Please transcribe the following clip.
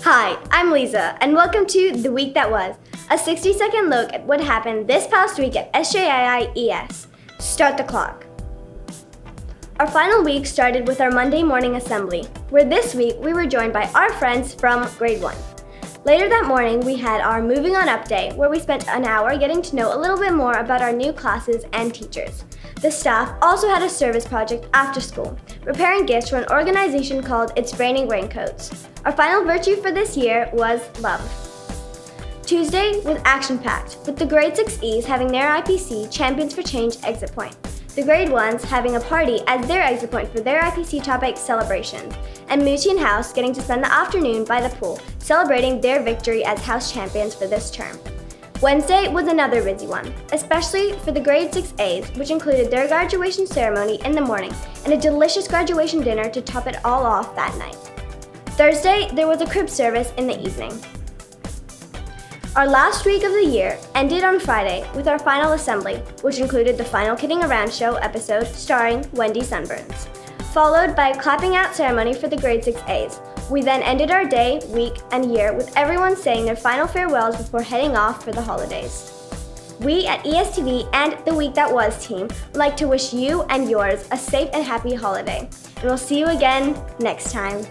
Hi, I'm Leiza, and welcome to The Week That Was, a 60-second look at what happened this past week at SJIIES. Start the clock. Our final week started with our Monday morning assembly, where this week we were joined by our friends from grade 1. Later that morning, we had our Moving On Update, where we spent an hour getting to know a little bit more about our new classes and teachers. The staff also had a service project after school, preparing gifts for an organization called It's Raining Raincoats. Our final virtue for this year was love. Tuesday was action-packed, with the grade 6Es having their IPC Champions for Change exit point, the grade 1s having a party as their exit point for their IPC topic celebrations, and Moochie and House getting to spend the afternoon by the pool, celebrating their victory as house champions for this term. Wednesday was another busy one, especially for the grade 6As, which included their graduation ceremony in the morning and a delicious graduation dinner to top it all off that night. Thursday, there was a crib service in the evening. Our last week of the year ended on Friday with our final assembly, which included the final Kidding Around show episode starring Wendy Sunburns, followed by a clapping out ceremony for the grade 6As. We then ended our day, week, and year with everyone saying their final farewells before heading off for the holidays. We at ESTV and the Week That Was team would like to wish you and yours a safe and happy holiday, and we'll see you again next time.